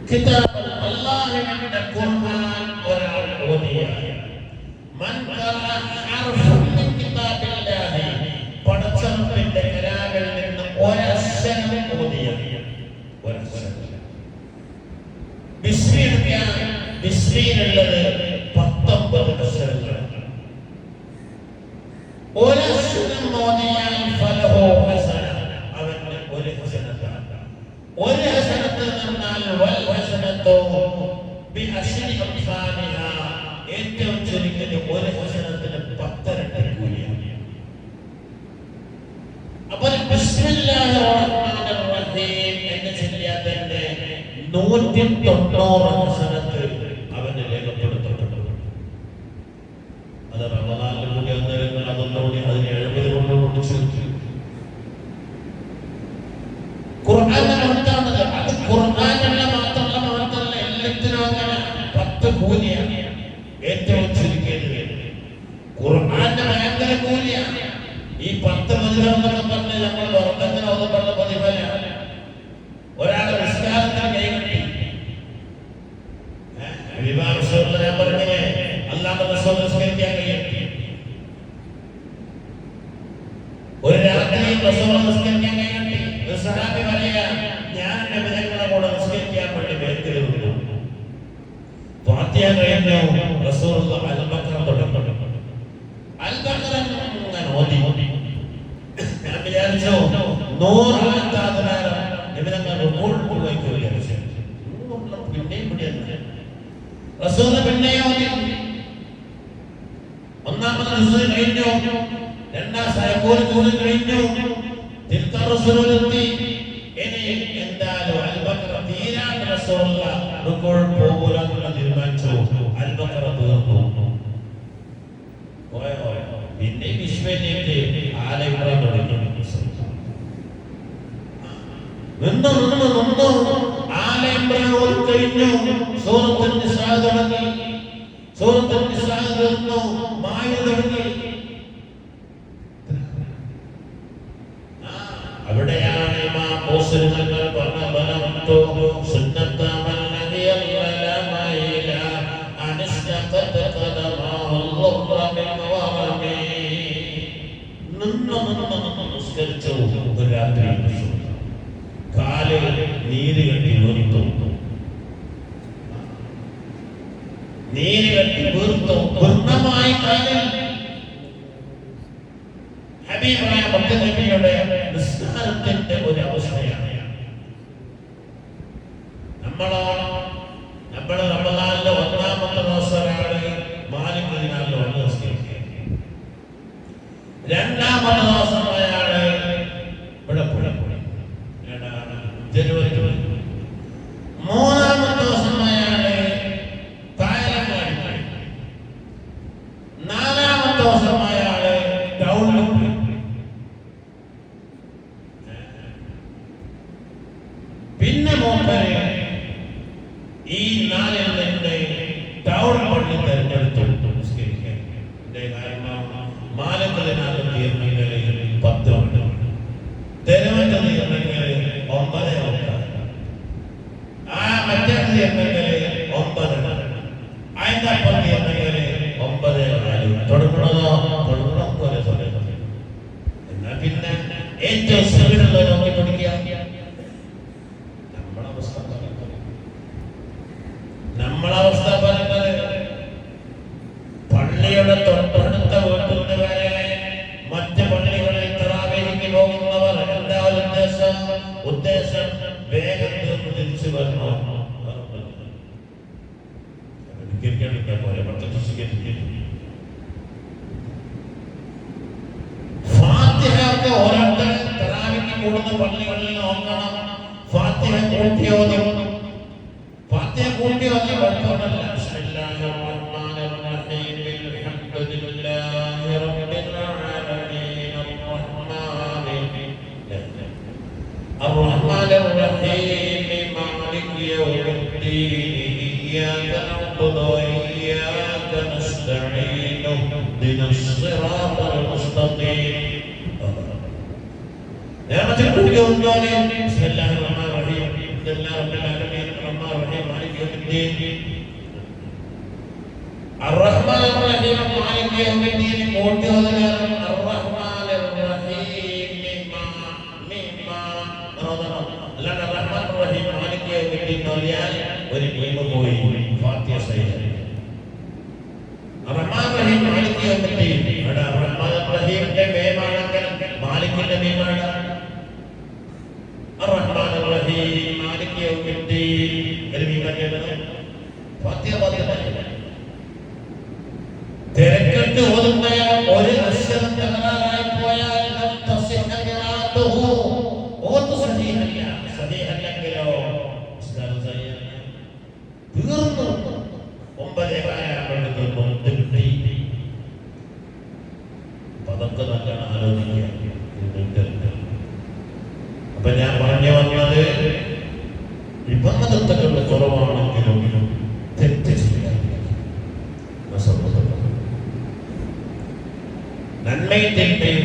കിതാബ് അല്ലാഹുവിന്റെ ഖുർആൻ ഒരാൾ ഓതിയാൽ മൻ ഖറഅ ഹർഫൻ മിൻ കിതാബില്ലാഹി പടച്ചറപ്പിന്റെ കലാമിൽ നിന്ന് ഒരക്ഷരം ഓതിയാൽ ബിസ്മിയിലുള്ളത് 19 അക്ഷരങ്ങളാണ്. ഒരക്ഷരം ഓതിയാൽ ഫലഹു ഹസന, അവന് ഒരു ഹസനത്താണ്. ഒരു ഹസനത്ത് എന്നാൽ വൽ ഹസനത്തു ബിഅശ്രി അംസാലിഹാ, ഏറ്റവും ചുരുങ്ങിയത് ഒരു ഹസനത്തിന് 10 ഇരട്ടി കൂലിയാണ്. അപ്പോൾ ബിസ്മില്ലാഹിർ റഹ്മാനിർ റഹീം എന്ന് ചൊല്ലിയാൽ തന്നെ 190 ഹസനത്ത് അവന് രേഖപ്പെടുത്തപ്പെട്ടു. അത് റമദാനിൽ കൂടി അന്നേരങ്ങൾ അതൊന്നുകൂടി അതിന് 70 കൊണ്ട് ചുരുക്കി. ഖുർആനിലെ മാത്രമല്ല, അത് ഖുർആനിലെ മാത്രമല്ല എല്ലാത്തിനും അങ്ങനെ 10 കൂലിയാണ് ഏറ്റവും ചുരുക്കിയത്. ഖുർആന്റെ ഭയങ്കര കൂലിയാണ്. ഈ 10 മജിലിസുകളൊക്കെ പറഞ്ഞ് നമ്മൾ വെറുതെ ഓതപ്പെട്ട പ്രതിഫലമാണ്. ഒരാളുടെ നിസ്കാരത്തിന് കൈകെട്ടി ഞാൻ പറഞ്ഞേ അല്ലാതെ നിസ്കരിക്കാൻ കൈകെട്ടി. ഒരു രാത്രി നിസ്കരിക്കാൻ കൈകെട്ടി. സഹാബി പറയാ, ഞാൻ നബിതങ്ങളുടെ കൂടെ നിസ്കരിക്കാൻ വേണ്ടി ബേക്കറിൽ ഫാത്തിഹ കഴിഞ്ഞു. റസൂലുള്ളാഹി അൽ-ബഖറ തുടങ്ങി. അൽ-ബഖറ ഞാൻ ഓതി. ഞാൻ വിചാരിച്ചു 100 ആയത്താതിനാലും നബിതങ്ങൾ റുകൂഉ വയ്ക്കുക വിചാരിച്ചു. പിന്നെയും പിടിയാണ് റസൂൽ പിന്നെയും ഓതി. ഒന്നാമത് റസൂൽ കഴിഞ്ഞു, രണ്ടാം സയഖൂൽ കഴിഞ്ഞു, തിൽക റസൂലുള്ളാഹി. ഇനി എന്തായാലും അൽ-ബഖറ തീരാൻ റസൂലുള്ളാഹി റുകൂഉ പോകൂല എന്ന് തീരുമാനിച്ചു. അൽ-ബഖറ തീർന്നു. പിന്നെ വിശ്വനിലേക്ക് ആല ഇംറാൻ തുടങ്ങി. ആല ഇംറാൻ കഴിഞ്ഞു, സൂറത്തുൽ നിസാ തുടങ്ങി. സൂറത്തുൽ നിസാ തീർന്നു, മാഇദ തുടങ്ങി. അവിടെയാണ് ഇമാം ബുഖാരി പറഞ്ഞ ബലംതു സുന്നത മല്ലദി അല്ലമൈല അനസ്തഖത ഖദമാഹു അല്ലാഹു മിൻ വറമി. നിസ്കരിച്ചു ഒരു രാത്രി കാല് നീര് കെട്ടി വീർത്തു. നീര് കെട്ടി വീർത്തു പൂർണ്ണമായി കാലിൽ. ഹബീബായ മുത്തനബിയുടെ നിസ്കാരത്തിന്റെ ഒരു അവസ്ഥയാണ്. നമ്മൾ റമദാനിലെ ഒന്നാമത്തെ ദിവസമാണ് മാലിക് ദിനാറിൽ വന്ന് നിസ്കരിക്കുക. രണ്ടാമത്തെ ദിവസം അയാള് ഇവിടെ ജനുവരി. മൂന്നാമത്തെ ദിവസം അയാള് തായലങ്ങാടി. നാലാമത്തെ ദിവസം അയാള് ടൗണിൽ. പിന്നെ മൂപ്പര് ഈ 4 ടൗൺ പള്ളി തെരഞ്ഞെടുത്തു നിസ്കരിക്കാൻ. മാലക്കലിനാലും തീർന്നെങ്കിൽ 10 മണി, തെരുവറ്റ തീർന്നെങ്കിൽ 9:30, മറ്റേ തീർന്നെങ്കിൽ 9, അതിന്റെ അപ്പം തീർന്നെങ്കിൽ 9:4. തുടങ്ങണം പോലെ സമയം. എന്നാൽ പിന്നെ ഏറ്റവും സ്പീഡുള്ള നോക്കി പഠിക്കുക. നമ്മളവസ്ഥ പറയുന്നത് പള്ളിയുടെ തൊട്ടടുത്ത വീട്ടിൽ വരെ മറ്റ് പള്ളികളിൽ തറാവീഹിക്ക് പോകുന്നവർ എന്താ ഉദ്ദേശം വേഗം തീർന്ന് തിരിച്ചു വരണോ? ഫാത്തിഹ ഓരോരുത്തർ തറാവീഹിക്ക് കൂടുന്ന പള്ളികളിൽ നോക്കണം. ഫാത്തിഹ കൂട്ടിയോ ഫാത്തിഹ കൂട്ടിയോ കുഴപ്പമില്ല. ബിസ്മില്ലാഹിർ റഹ്മാനിർ റഹീം അൽഹംദുലില്ലാഹി റബ്ബിൽ ആലമീൻ അർറഹ്മാനിർ റഹീം മാലികി യൗമിദ്ദീൻ ഇയ്യാക നഅ്ബുദു വഇയ്യാക നസ്തഈൻ ഇഹ്ദിനസ് സിറാത്തൽ മുസ്തഖീം. നേരത്തെ പഠിക്കുന്നുണ്ടോ? ബിസ്മില്ലാഹിർ റഹ്മാനിർ റഹീം അൽഹംദുലില്ലാഹി റബ്ബിൽ ആലമീൻ അർറഹ്മാനിർ റഹീം യൗമിദ്ദീൻ. അർ-റഹ്മാൻ അർ-റഹീം മാലിക് യൗമിദ്ദീൻ കൂട്ടിയോദലാണ് അർ-റഹ്മാൻ അർ-റഹീം മിമ്മാ അല്ലാതെ റഹ്മാൻ റഹീം മാലിക് യൗമിദ്ദീൻ നോലിയാൽ ഒരു മീമ പോയി ഫാത്തിഹ സഹിതം. റഹ്മാൻ റഹീം മാലിക് യൗമിദ്ദീൻ അവിടെ റഹ്മാൻ റഹീമിന്റെ മീമാണെങ്കിൽ മാലിക്കിന്റെ മീമാണ്. റഹ്മാൻ റഹീം മാലിക് യൗമിദ്ദീൻ ഒരു മീമാണ്. ഫാത്തിഹ തിരക്കിട്ട് ഓതുന്ന ഒരു അക്ഷരം തകരാറായി പോയാൽ സഹീഹല്ലെങ്കിലോ തീർന്നു. 9 കിട്ടി. പതൊക്കെ നല്ലോണം ആലോചിക്കുക. അപ്പൊ ഞാൻ പറഞ്ഞു വന്നത് വിവാദത്തുകൾ കുറവാണെങ്കിലും തെറ്റ് ചെയ്യാൻ നന്മയും തിന്മയും